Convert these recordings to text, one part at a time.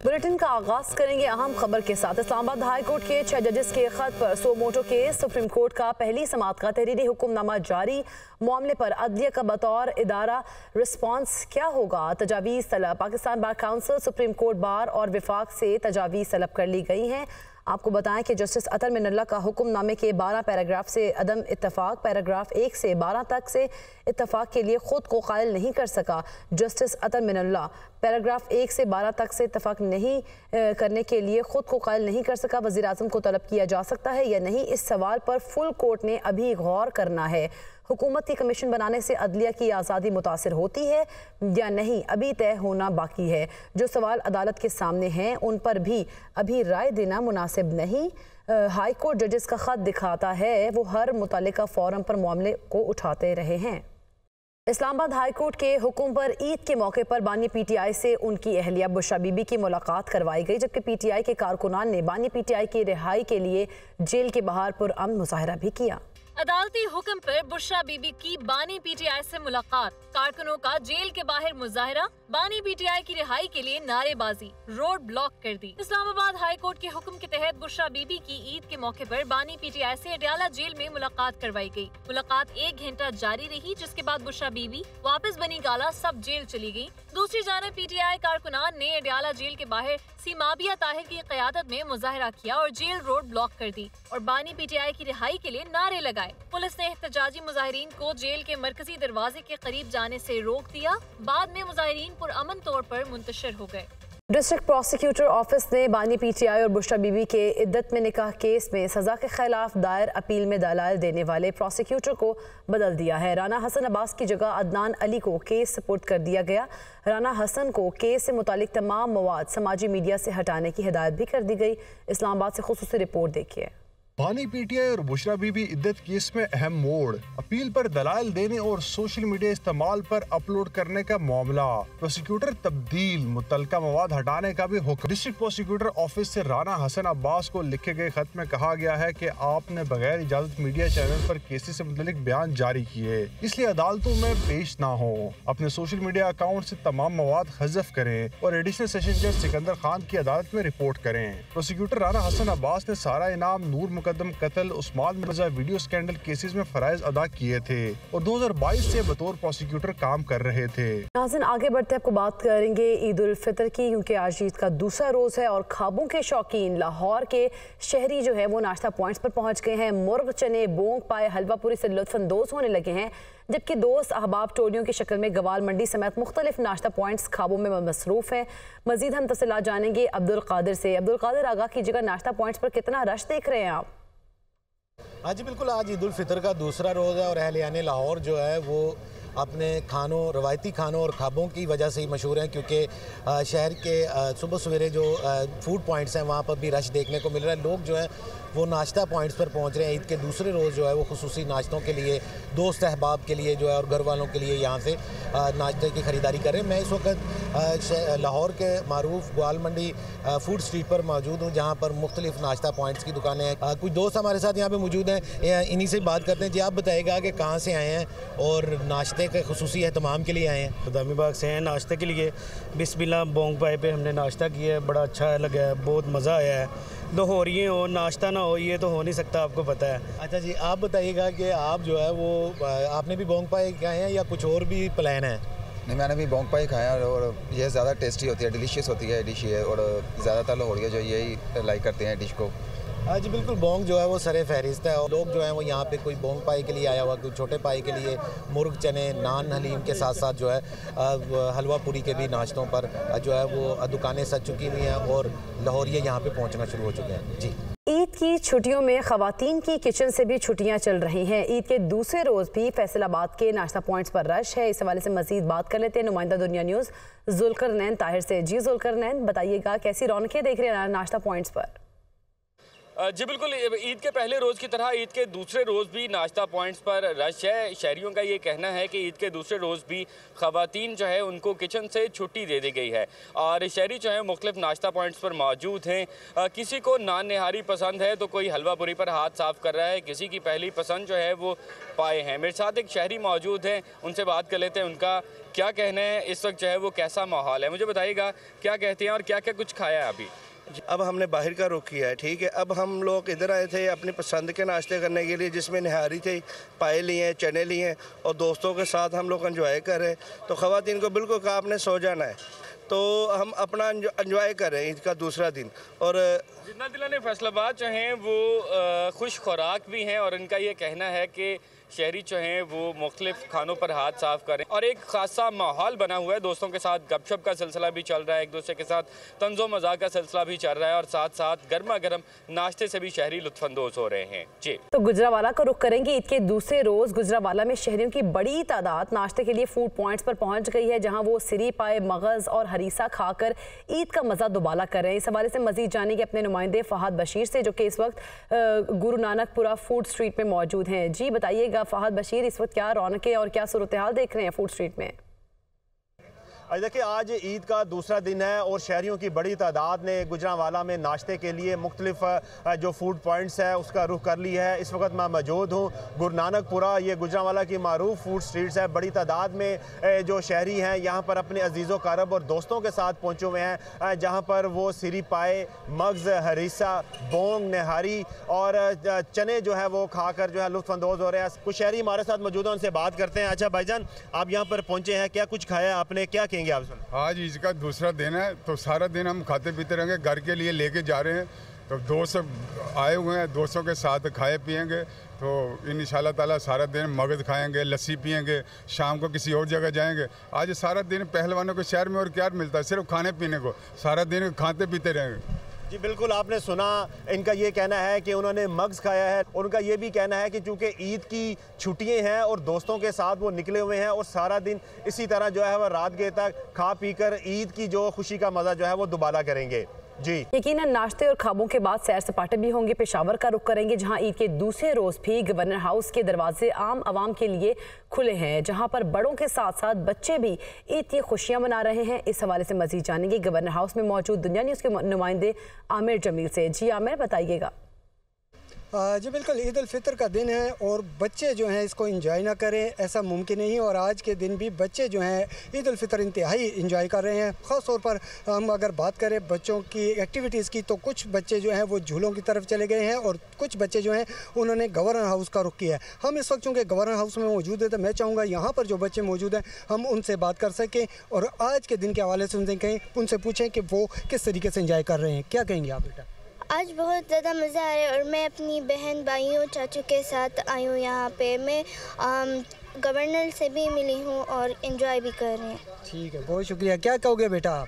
Bulletin का आगाज करेंगे अहम खबर के साथ। इस्लामाबाद हाई कोर्ट के 6 जजेस के खत पर सो मोटो केस। सुप्रीम कोर्ट का पहली समाअत का तहरीरी हुक्मनामा जारी। मामले पर अदलिया का बतौर इदारा रिस्पांस क्या होगा? तजावीज़ तलब। Pakistan bar council, supreme court bar और विफाक से तजावीज़ तलब कर ली गई हैं। आपको बताएं कि जस्टिस अतर मिनल्ला का हुक्मनामे के 12 पैराग्राफ से अदम इत्तफाक, पैराग्राफ 1 से 12 तक से इत्तफाक के लिए खुद को कायल नहीं कर सका। जस्टिस अतर मिनल्ला पैराग्राफ 1 से 12 तक से इत्तफाक नहीं करने के लिए खुद को कायल नहीं कर सका। वज़ीर आज़म को तलब किया जा सकता है या नहीं, इस सवाल पर फुल कोर्ट ने अभी गौर करना है। हुकूमती कमीशन बनाने से अदलिया की आज़ादी मुतासिर होती है या नहीं, अभी तय होना बाकी है। जो सवाल अदालत के सामने हैं उन पर भी अभी राय देना मुनासिब नहीं। हाई कोर्ट जजेस का ख़त दिखाता है वो हर मुतल्लिका फोरम पर मामले को उठाते रहे हैं। इस्लामाबाद हाई कोर्ट के हुक्म पर ईद के मौके पर बानी पीटीआई से उनकी अहलिया बुशरा बीबी की मुलाकात करवाई गई, जबकि पीटीआई के कारकुनान ने बानी पीटीआई की रिहाई के लिए जेल के बाहर पुरअमन मुजाहरा भी किया। अदालती हुक्म पर बुशरा बीबी की बानी पीटीआई से मुलाकात, कारकुनों का जेल के बाहर मुजाहरा, बानी पीटीआई की रिहाई के लिए नारेबाजी, रोड ब्लॉक कर दी। इस्लामाबाद हाई कोर्ट के हुक्म के तहत बुशरा बीबी की ईद के मौके पर बानी पीटीआई से अडयाला जेल में मुलाकात करवाई गई। मुलाकात 1 घंटा जारी रही, जिसके बाद बुशरा बीबी वापस बनी गाला सब जेल चली गयी। दूसरी जानब पीटीआई कारकुनान ने अडयाला जेल के बाहर सीमाबिया ताहिर की क़यादत में मुजाहरा किया और जेल रोड ब्लॉक कर दी और बानी पीटीआई की रिहाई के लिए नारे लगाए। पुलिस ने एहतजाजी मुजाहिरीन को जेल के मरकजी दरवाजे के करीब जाने से रोक दिया। बाद में मुजाहिरीन पुरअमन तौर पर मुंतशिर हो गए। डिस्ट्रिक्ट प्रोसिक्यूटर ऑफिस ने बानी पीटीआई और बुशरा बीबी के इद्दत में निकाह केस में सजा के खिलाफ दायर अपील में दलाल देने वाले प्रोसिक्यूटर को बदल दिया है। राना हसन अब्बास की जगह अदनान अली को केस सुपुर्द कर दिया गया। राना हसन को केस से मुतालिक तमाम मवाद समाजी मीडिया से हटाने की हिदायत भी कर दी गई। इस्लामाबाद से खुसूसी रिपोर्ट देखिए। बानी पीटीआई और बुशरा बीबी इद्दत केस में अहम मोड़, अपील पर दलाल देने और सोशल मीडिया इस्तेमाल पर अपलोड करने का मामला, प्रोसिक्यूटर तब्दील, मुतलका मवाद हटाने का भी हुक्म। डिस्ट्रिक्ट प्रोसिक्यूटर ऑफिस से राना हसन अब्बास को लिखे गए खत में कहा गया है कि आपने बगैर इजाजत मीडिया चैनल पर केसेस से मुतल्लिक बयान जारी किए, इसलिए अदालतों में पेश ना हो। अपने सोशल मीडिया अकाउंट से तमाम मवाद हज़फ करें और एडिशनल सेशन जज सिकंदर खान की अदालत में रिपोर्ट करें। प्रोसिक्यूटर राना हसन अब्बास ने सारा इनाम, नूर मुकदम कत्ल, Usman Mirza video scandal cases में फराइज अदा किए थे और 2022 से बतौर प्रोसिक्यूटर काम कर रहे थे। नाज़रीन आगे बढ़ते आपको बात करेंगे ईद उल फितर की, क्योंकि आज ईद का दूसरा रोज है और खाबों के शौकीन लाहौर के शहरी जो है वो नाश्ता पॉइंट्स पर पहुंच गए हैं। मुर्ग, चने, बोंग पाए, हलवा पूरी से लुत्फानंदोज होने लगे हैं, जबकि दोस्त अहबाब टोलियों की शक्ल में गवाल मंडी समेत मुख्तलिफ नाश्ता पॉइंट्स खाबों में मसरूफ हैं। मजीद हम तफसीलात जानेंगे अब्दुल कादिर से। अब्दुल कादिर, आगाह कीजिएगा, नाश्ता पॉइंट्स पर कितना रश देख रहे हैं आप? हाँ जी बिल्कुल, आज ईद उल फितर का दूसरा रोज़ है और अहलियाने लाहौर जो है वो अपने खानों, रवायती खानों और खाबों की वजह से ही मशहूर हैं, क्योंकि शहर के सुबह सवेरे जो फूड पॉइंट्स हैं वहाँ पर भी रश देखने को मिल रहा है। लोग जो है वो नाश्ता पॉइंट्स पर पहुँच रहे हैं। ईद के दूसरे रोज़ जो है वो खुसूसी नाश्तों के लिए, दोस्त अहबाब के लिए जो है और घर वालों के लिए यहाँ से नाश्ते की ख़रीदारी कर रहे हैं। मैं इस वक्त लाहौर के मारूफ ग्वाल मंडी फूड स्ट्रीट पर मौजूद हूँ, जहाँ पर मुख्तलिफ नाश्ता पॉइंट्स की दुकानें हैं। कुछ दोस्त हमारे साथ यहाँ पर मौजूद हैं, इन्हीं से बात करते हैं। जी आप बताइएगा कि कहाँ से आए हैं और नाश्ते के खुसूसी एहतमाम के लिए आए हैं? बदामी बाग से हैं नाश्ते के लिए। बिस्मिल्लाह बोंग पाए पे हमने नाश्ता किया है, बड़ा अच्छा लगा है, बहुत मज़ा आया है। लाहौरिये हो, नाश्ता ना हो, ये तो हो नहीं सकता, आपको पता है। अच्छा जी, आप बताइएगा कि आप जो है वो आपने भी बोंग पाए खाए हैं या कुछ और भी प्लान है? नहीं, मैंने भी बोंग पाई खाया और ये ज़्यादा टेस्टी होती है, डिलीशियस होती है डिश ये, और ज़्यादातर लाहौरिये जो यही लाइक करते हैं डिश को। हाँ जी बिल्कुल, बोंग जो है वो सरे फहरिस्त है और लोग जो हैं वो यहाँ पे कोई बोंग पाई के लिए आया हुआ, कोई छोटे पाई के लिए मुर्ग, चने, नान, हलीम के साथ साथ जो है हलवा पूरी के भी नाश्तों पर जो है वो दुकानें सज चुकी हुई हैं और लाहौरिये यहाँ पे पहुँचना शुरू हो चुके हैं। जी, ईद की छुट्टियों में खवातीन की किचन से भी छुट्टियां चल रही हैं। ईद के दूसरे रोज भी फैसलाबाद के नाश्ता पॉइंट्स पर रश है। इस हवाले से मजीद बात कर लेते हैं नुमाइंदा दुनिया न्यूज़ जुल्करनैन ताहिर से। जी जुल्करनैन, बताइएगा कैसी रौनकें देख रहे हैं नाश्ता पॉइंट्स पर? जी बिल्कुल, ईद के पहले रोज़ की तरह ईद के दूसरे रोज़ भी नाश्ता पॉइंट्स पर रश है। शहरियों का ये कहना है कि ईद के दूसरे रोज़ भी ख़वातीन जो है उनको किचन से छुट्टी दे दी गई है और शहरी जो है मुख्तलिफ नाश्ता पॉइंट्स पर मौजूद हैं। किसी को नान नहारी पसंद है तो कोई हलवा पूरी पर हाथ साफ़ कर रहा है, किसी की पहली पसंद जो है वो पाए हैं। मेरे साथ एक शहरी मौजूद हैं, उनसे बात कर लेते हैं उनका क्या कहना है, इस वक्त जो है वो कैसा माहौल है। मुझे बताइएगा क्या कहते हैं और क्या क्या कुछ खाया है अभी। अब हमने बाहर का रुख किया है, ठीक है। अब हम लोग इधर आए थे अपनी पसंद के नाश्ते करने के लिए, जिसमें निहारी थे, पाए लिए हैं, चने लिए हैं और दोस्तों के साथ हम लोग एंजॉय कर रहे हैं। तो ख़वातीन को बिल्कुल कहा आपने सो जाना है, तो हम अपना एंजॉय कर रहे हैं ईद का दूसरा दिन। और जितना दिला ने फैसलाबाद जो हैं वो खुश खुराक भी हैं और इनका ये कहना है कि शहरी जो हैं वो मुख्तलिफ खानों पर हाथ साफ़ करें और एक खासा माहौल बना हुआ है। दोस्तों के साथ गपशप का सिलसिला भी चल रहा है, एक दूसरे के साथ तंज़ो मज़ाक का सिलसिला भी चल रहा है और साथ साथ गर्मा गर्म नाश्ते से भी शहरी लुत्फ़अंदोज़ हो रहे हैं। जी तो गुजरावाला का रुख करेंगे। ईद के दूसरे रोज़ गुजरावाला में शहरियों की बड़ी तादाद नाश्ते के लिए फूड पॉइंट्स पर पहुंच गई है, जहां वो सिरी पाए, मगज़ और हरीसा खाकर ईद का मज़ा दुबाला कर रहे हैं। इस हवाले से मज़ीद जानेंगे अपने नुमाइंदे फ़हद बशीर से, जो कि इस वक्त गुरु नानकपुरा फूड स्ट्रीट में मौजूद हैं। जी बताइएगा फ़हद बशीर, इस वक्त क्या रौनकें और क्या सूरत हाल देख रहे हैं फूड स्ट्रीट में? देखिए, आज ईद का दूसरा दिन है और शहरियों की बड़ी तादाद ने गुजरावाला में नाश्ते के लिए मुख्तलिफ जो फूड पॉइंट्स है उसका रुख कर लिया है। इस वक्त मैं मौजूद हूँ गुरु नानकपुरा, ये गुजरावाला की मारूफ फूड स्ट्रीट्स है। बड़ी तादाद में जो शहरी हैं यहाँ पर अपने अजीज़ो कारब और दोस्तों के साथ पहुँचे हुए हैं, जहाँ पर वो सिरी पाए, मगज़, हरीसा, बोंग, निहारी और चने जो है वो खाकर जो है लुत्फ़अंदोज़ हो रहे हैं। कुछ शहरी हमारे साथ मौजूद हैं, उनसे बात करते हैं। अच्छा भाईजान, आप यहाँ पर पहुँचे हैं, क्या कुछ खाया आपने, क्या कहेंगे आप? आज ईद का दूसरा दिन है तो सारा दिन हम खाते पीते रहेंगे, घर के लिए लेके जा रहे हैं। तो दोस्त आए हुए हैं, दोस्तों के साथ खाए पिएंगे तो इंशाल्लाह ताला सारा दिन मगज़ खाएंगे, लस्सी पिएंगे, शाम को किसी और जगह जाएंगे। आज सारा दिन पहलवानों के शहर में और क्या मिलता है, सिर्फ खाने पीने को, सारा दिन खाते पीते रहेंगे। जी बिल्कुल, आपने सुना, इनका ये कहना है कि उन्होंने मगज़ खाया है। उनका ये भी कहना है कि चूँकि ईद की छुट्टियां हैं और दोस्तों के साथ वो निकले हुए हैं और सारा दिन इसी तरह जो है वह रात गए तक खा पी कर ईद की जो खुशी का मज़ा जो है वो दोबारा करेंगे। जी यकीनन नाश्ते और खाबों के बाद सैर सपाटे भी होंगे। पेशावर का रुख करेंगे, जहां ईद के दूसरे रोज भी गवर्नर हाउस के दरवाजे आम आवाम के लिए खुले हैं, जहां पर बड़ों के साथ साथ बच्चे भी ईद की खुशियां मना रहे हैं। इस हवाले से मजीद जानेंगे गवर्नर हाउस में मौजूद दुनिया न्यूज़ के नुमाइंदे आमिर जमील से। जी आमिर, बताइएगा। जी बिल्कुल, ईद उल फितर का दिन है और बच्चे जो हैं इसको एंजॉय ना करें ऐसा मुमकिन नहीं। और आज के दिन भी बच्चे जो हैं ईद उल फितर इंतहाई एंजॉय कर रहे हैं। ख़ास तौर पर हम अगर बात करें बच्चों की एक्टिविटीज़ की, तो कुछ बच्चे जो हैं वो झूलों की तरफ चले गए हैं और कुछ बच्चे जो हैं उन्होंने गवर्नर हाउस का रुख किया है। हम इस वक्त चूँकि गवर्नर हाउस में मौजूद है तो मैं चाहूँगा यहाँ पर जो बच्चे मौजूद हैं हम उनसे बात कर सकें और आज के दिन के हवाले से उनसे पूछें कि वो किस तरीके से एंजॉय कर रहे हैं। क्या कहेंगे आप बेटा? आज बहुत ज़्यादा मज़ा आ रहा है और मैं अपनी बहन भाइयों चाचू के साथ आई हूँ यहाँ पे। मैं गवर्नर से भी मिली हूँ और एंजॉय भी कर रहे हैं। ठीक है, बहुत शुक्रिया। क्या कहोगे बेटा आप?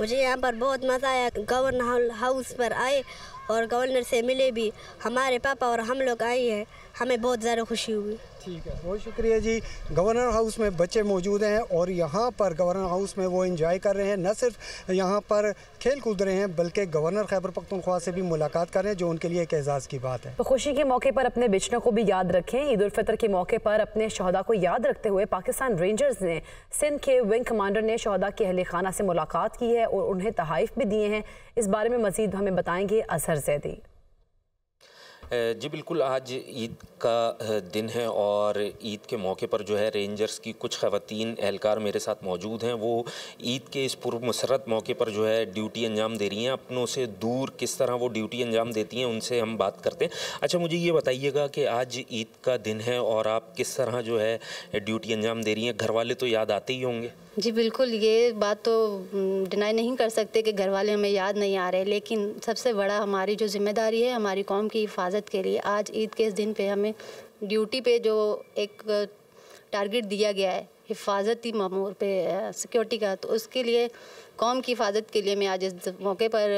मुझे यहाँ पर बहुत मज़ा आया। गवर्नर हाउस पर आए और गवर्नर से मिले भी। हमारे पापा और हम लोग आए हैं, हमें बहुत ज़्यादा खुशी हुई। ठीक है, बहुत शुक्रिया जी। गवर्नर हाउस में बच्चे मौजूद हैं और यहाँ पर गवर्नर हाउस में वो एंजॉय कर रहे हैं। न सिर्फ यहाँ पर खेल कूद रहे हैं बल्कि गवर्नर खैबर पख्तूनख्वा से भी मुलाकात कर रहे हैं, जो उनके लिए एक एजाज़ की बात है। तो खुशी के मौके पर अपने बिचनों को भी याद रखें। ईद उल फितर के मौके पर अपने शहदा को याद रखते हुए पाकिस्तान रेंजर्स ने सिंध के विंग कमांडर ने शहदा के अहले खाना से मुलाकात की है और उन्हें तहाइफ भी दिए हैं। इस बारे में मजीद हमें बताएंगे अजहर जैदी। जी बिल्कुल, आज ईद का दिन है और ईद के मौके पर जो है रेंजर्स की कुछ ख़वातीन एहलकार मेरे साथ मौजूद हैं। वो ईद के इस पुरमसरत मौके पर जो है ड्यूटी अंजाम दे रही हैं। अपनों से दूर किस तरह वो ड्यूटी अंजाम देती हैं उनसे हम बात करते हैं। अच्छा, मुझे ये बताइएगा कि आज ईद का दिन है और आप किस तरह जो है ड्यूटी अंजाम दे रही हैं? घर वाले तो याद आते ही होंगे। जी बिल्कुल, ये बात तो डिनाई नहीं कर सकते कि घर वाले हमें याद नहीं आ रहे, लेकिन सबसे बड़ा हमारी जो जिम्मेदारी है हमारी कौम की हिफाजत के लिए, आज ईद के इस दिन पे हमें ड्यूटी पे जो एक टारगेट दिया गया है हिफाजती मामूर पे सिक्योरिटी का, तो उसके लिए कौम की हिफाजत के लिए मैं आज इस मौके पर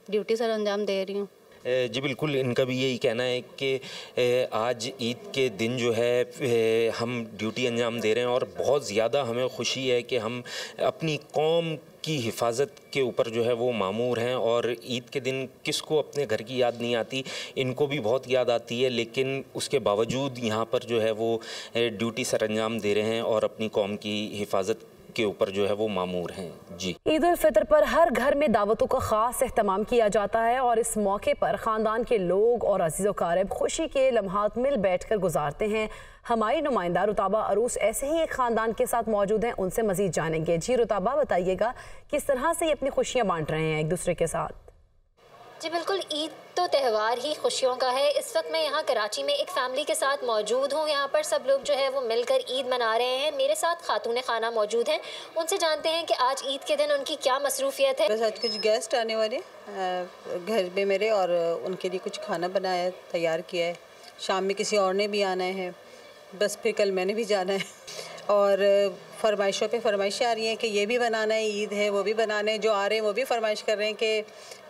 ड्यूटी सर अंजाम दे रही हूँ। जी बिल्कुल, इनका भी यही कहना है कि आज ईद के दिन जो है हम ड्यूटी अंजाम दे रहे हैं और बहुत ज़्यादा हमें खुशी है कि हम अपनी कौम की हिफाजत के ऊपर जो है वो मामूर हैं और ईद के दिन किसको अपने घर की याद नहीं आती, इनको भी बहुत याद आती है, लेकिन उसके बावजूद यहाँ पर जो है वो ड्यूटी सर अंजाम दे रहे हैं और अपनी कौम की हिफाजत के ऊपर जो है वो मामूर हैं। जी, ईद उल फितर पर हर घर में दावतों का खास एहतमाम किया जाता है और इस मौके पर ख़ानदान के लोग और अजीज़ व क़ारिब खुशी के लम्हात मिल बैठ कर गुजारते हैं। हमारी नुमाइंदा रुताबा अरूस ऐसे ही एक ख़ानदान के साथ मौजूद हैं, उनसे मज़ीद जानेंगे। जी रुताबा, बताइएगा किस तरह से ये अपनी खुशियाँ बांट रहे हैं एक दूसरे के साथ? जी बिल्कुल, ईद तो त्यौहार ही खुशियों का है। इस वक्त मैं यहाँ कराची में एक फ़ैमिली के साथ मौजूद हूँ। यहाँ पर सब लोग जो है वो मिलकर ईद मना रहे हैं। मेरे साथ खातून खाना मौजूद हैं, उनसे जानते हैं कि आज ईद के दिन उनकी क्या मसरूफियत है। बस आज कुछ गेस्ट आने वाले घर में मेरे, और उनके लिए कुछ खाना बनाया तैयार किया है। शाम में किसी और ने भी आना है, बस फिर कल मैंने भी जाना है। और फरमाइशों पे फरमाइशें आ रही हैं कि ये भी बनाना है, ईद है वो भी बनाना है। जो आ रहे हैं वो भी फरमाइश कर रहे हैं कि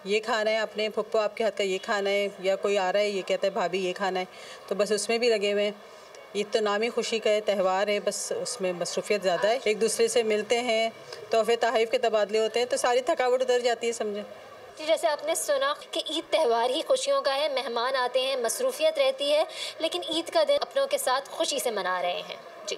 ये खाना है, अपने पप्पू आपके हाथ का ये खाना है, या कोई आ रहा है ये कहता है भाभी ये खाना है, तो बस उसमें भी लगे हुए हैं। ईद तो नाम ही खुशी का है, त्यौहार है, बस उसमें मसरूफियत ज़्यादा है। एक दूसरे से मिलते हैं, तोहफे तहफ़ के तबादले होते हैं, तो सारी थकावट उतर जाती है समझे। जी, जैसे आपने सुना कि ईद त्यौहार ही खुशियों का है, मेहमान आते हैं, मसरूफियत रहती है, लेकिन ईद का दिन अपनों के साथ खुशी से मना रहे हैं।